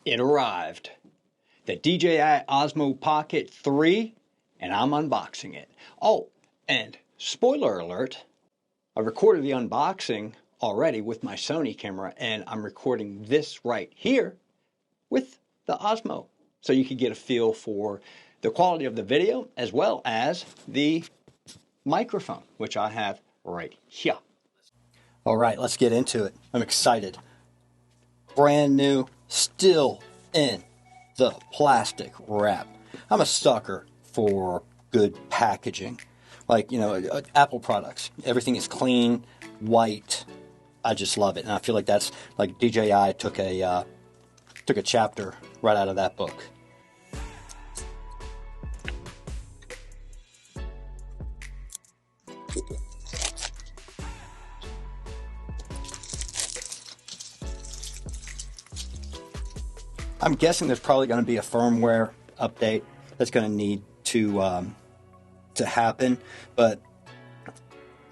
It arrived. The DJI Osmo Pocket 3, and I'm unboxing it. Oh, and spoiler alert, I recorded the unboxing already with my Sony camera, and I'm recording this right here with the Osmo. So you can get a feel for the quality of the video as well as the microphone, which I have right here. All right, let's get into it. I'm excited. Brand new, still in the plastic wrap. I'm a sucker for good packaging. Like, you know, Apple products. Everything is clean, white. I just love it. And I feel like that's like DJI took a chapter right out of that book. I'm guessing there's probably going to be a firmware update that's going to need to happen, but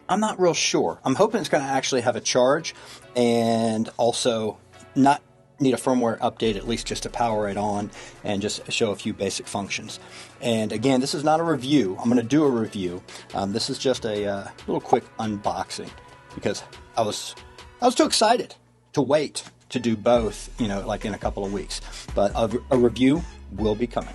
I'm not real sure. I'm hoping it's going to actually have a charge and also not need a firmware update, at least just to power it on and just show a few basic functions. And again, this is not a review. I'm going to do a review. This is just a little quick unboxing because I was too excited to wait to do both, you know, like in a couple of weeks. But a review will be coming.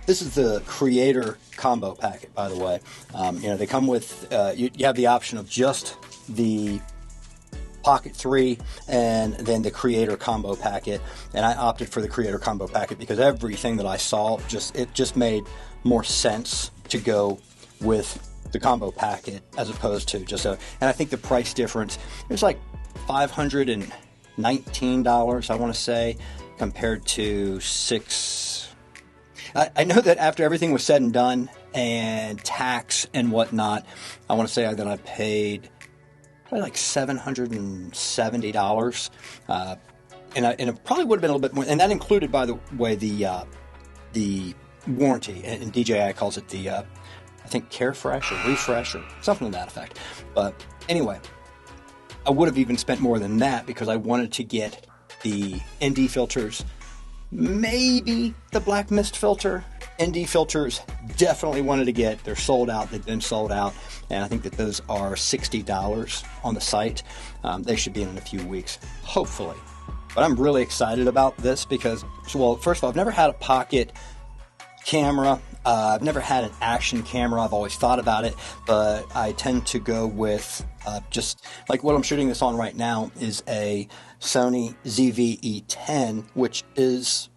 This is the creator combo packet, by the way. You know, they come with, you have the option of just the Pocket 3 and then the creator combo packet. And I opted for the creator combo packet because everything that I saw, it just made more sense to go with the combo packet as opposed to just and I think the price difference, it's like $519, I want to say, compared to I know that after everything was said and done and tax and whatnot, I want to say that I paid probably like $770, and it probably would have been a little bit more, and that included, by the way, the warranty, and DJI calls it the I think Carefresh or Refresh or something to that effect. But anyway, I would have even spent more than that because I wanted to get the ND filters, maybe the black mist filter. ND filters definitely wanted to get. They're sold out. They've been sold out, and I think that those are $60 on the site. They should be in a few weeks, hopefully. But I'm really excited about this because, well, first of all, I've never had a Pocket camera. I've never had an action camera. I've always thought about it, but I tend to go with just like what I'm shooting this on right now is a Sony ZV-E10, which is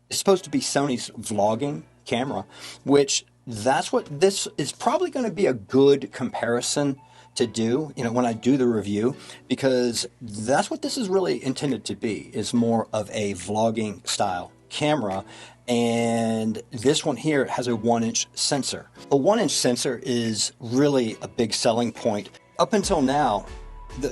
supposed to be Sony's vlogging camera, which that's what this is probably going to be a good comparison to do, you know, when I do the review, because that's what this is really intended to be, is more of a vlogging style camera. And this one here has a 1-inch sensor. A 1-inch sensor is really a big selling point. Up until now,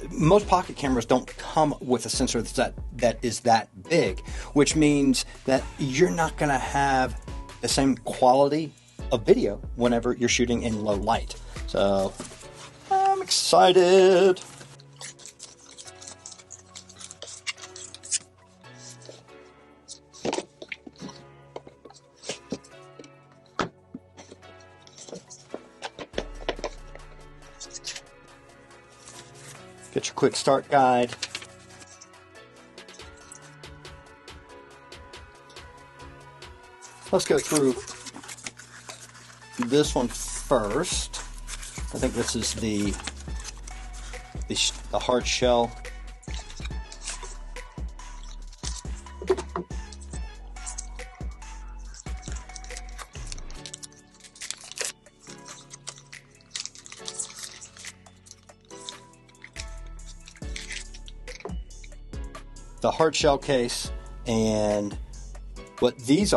most pocket cameras don't come with a sensor that is that big, which means that you're not going to have the same quality of video whenever you're shooting in low light. So I'm excited. Get your quick start guide. Let's go through this one first. I think this is the hard shell. The hard shell case, and what these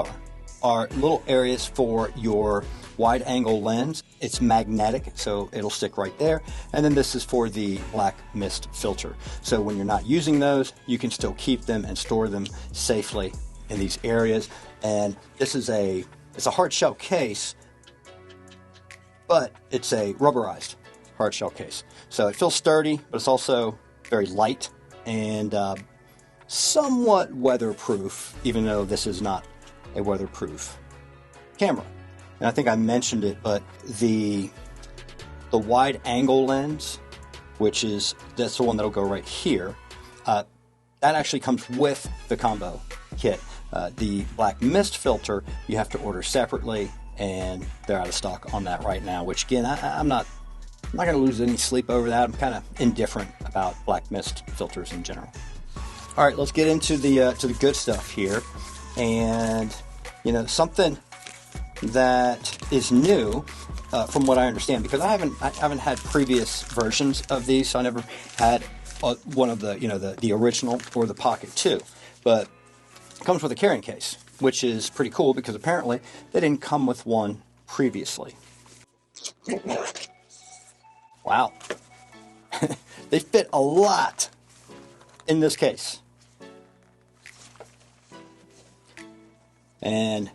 are little areas for your wide angle lens. It's magnetic, so it'll stick right there. And then this is for the black mist filter. So when you're not using those, you can still keep them and store them safely in these areas. And this is it's a hard shell case, but it's a rubberized hard shell case. So it feels sturdy, but it's also very light and somewhat weatherproof, even though this is not a weatherproof camera. And I think I mentioned it, but the wide angle lens, that's the one that'll go right here, that actually comes with the combo kit. The black mist filter you have to order separately, and they're out of stock on that right now, which again, I'm not going to lose any sleep over that. I'm kind of indifferent about black mist filters in general. All right, let's get into the good stuff here. And something that is new, from what I understand, because I haven't had previous versions of these, so I never had one of the original or the Pocket 2, but it comes with a carrying case, which is pretty cool because apparently they didn't come with one previously. Wow. They fit a lot in this case. And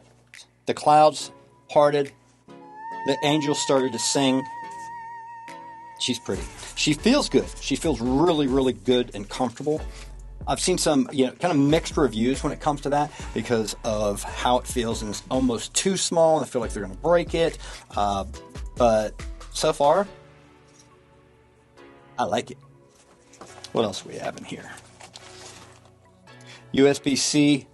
the clouds parted. The angel started to sing. She's pretty. She feels good. She feels really, really good and comfortable. I've seen some, kind of mixed reviews when it comes to that because of how it feels, and it's almost too small, and I feel like they're going to break it. But so far, I like it. What else do we have in here? USB-C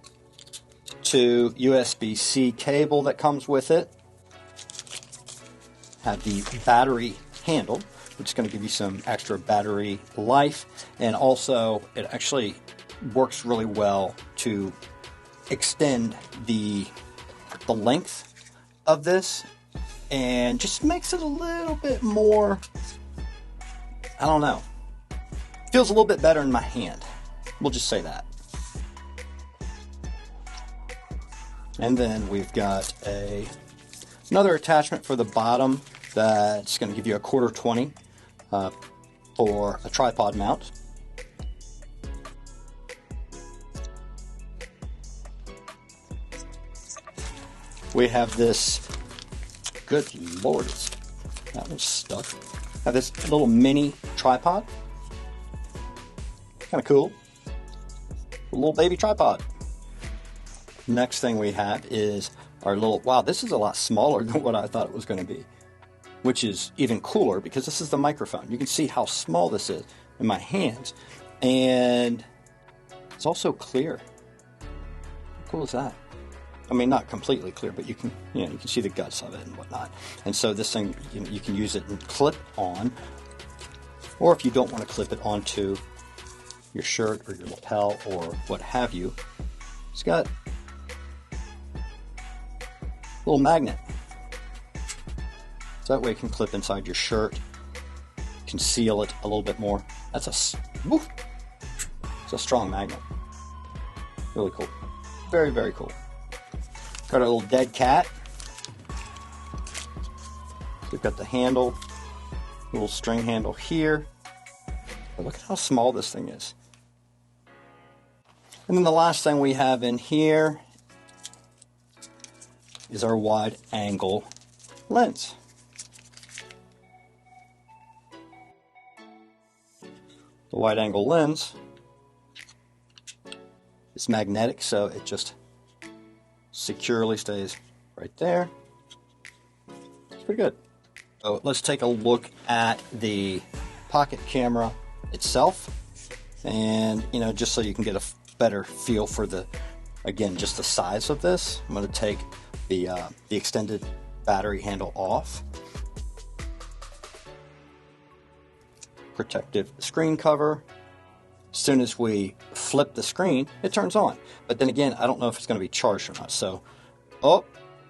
to USB-C cable that comes with it. Have the battery handle, which is going to give you some extra battery life, and also it actually works really well to extend the length of this, and just makes it a little bit more, I don't know, feels a little bit better in my hand. We'll just say that. And then we've got another attachment for the bottom that's going to give you a 1/4 20 for a tripod mount. We have this, good lord, that one's stuck. Have this little mini tripod. Kind of cool. A little baby tripod. Next thing we have is our little, wow, this is a lot smaller than what I thought it was going to be, which is even cooler because this is the microphone. You can see how small this is in my hands, and it's also clear. How cool is that? I mean, not completely clear, but you can see the guts of it and whatnot. And so this thing, you can use it and clip on, or if you don't want to clip it onto your shirt or your lapel or what have you, it's got a little magnet. So that way it can clip inside your shirt, conceal it a little bit more. It's a strong magnet. Really cool. Very, very cool. Got our little dead cat. We've got the handle, little string handle here. But look at how small this thing is. And then the last thing we have in here is our wide angle lens. The wide angle lens is magnetic, so it just securely stays right there. It's pretty good. So let's take a look at the Pocket camera itself, and just so you can get a better feel for just the size of this. I'm going to take the extended battery handle off. Protective screen cover. As soon as we flip the screen, it turns on. But then again, I don't know if it's going to be charged or not. So,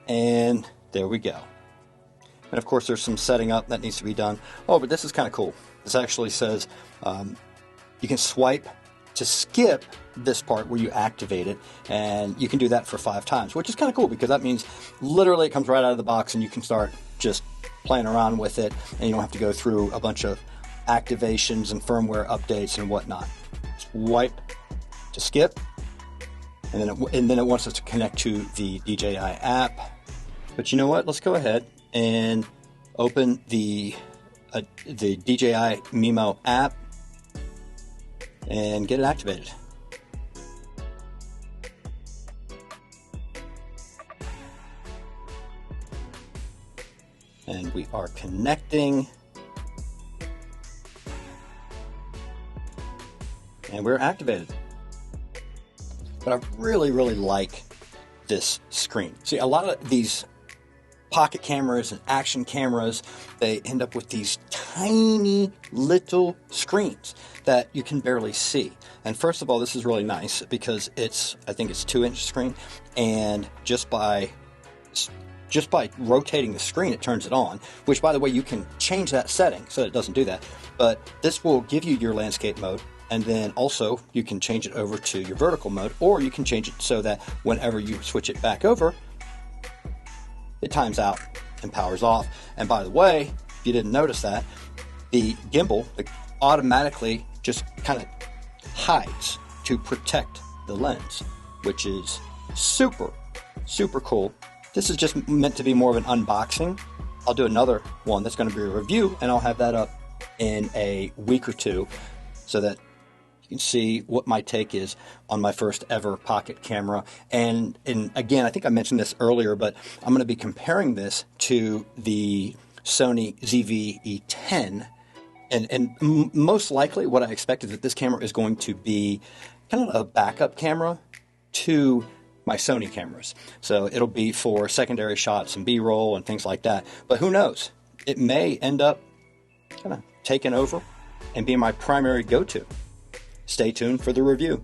and there we go. And of course, there's some setting up that needs to be done. Oh, but this is kind of cool. This actually says you can swipe to skip this part where you activate it, and you can do that for 5 times, which is kind of cool because that means literally it comes right out of the box and you can start just playing around with it, and you don't have to go through a bunch of activations and firmware updates and whatnot. Swipe to skip, and then it wants us to connect to the DJI app. But you know what? Let's go ahead and open the DJI Mimo app and get it activated. And we are connecting. And we're activated. But I really, really like this screen. See, a lot of these pocket cameras and action cameras, they end up with these tiny little screens that you can barely see. And first of all, this is really nice because I think it's 2-inch screen, and just by rotating the screen, it turns it on, which, by the way, you can change that setting so that it doesn't do that. But this will give you your landscape mode, and then also you can change it over to your vertical mode, or you can change it so that whenever you switch it back over, it times out and powers off. And by the way, if you didn't notice that, the gimbal automatically just kind of hides to protect the lens, which is super, super cool. This is just meant to be more of an unboxing. I'll do another one that's going to be a review, and I'll have that up in a week or two so that you can see what my take is on my first ever pocket camera. And again, I think I mentioned this earlier, but I'm going to be comparing this to the Sony ZV-E10. And most likely what I expect is that this camera is going to be kind of a backup camera to my Sony cameras. So it'll be for secondary shots and B-roll and things like that. But who knows? It may end up kind of taking over and being my primary go-to. Stay tuned for the review.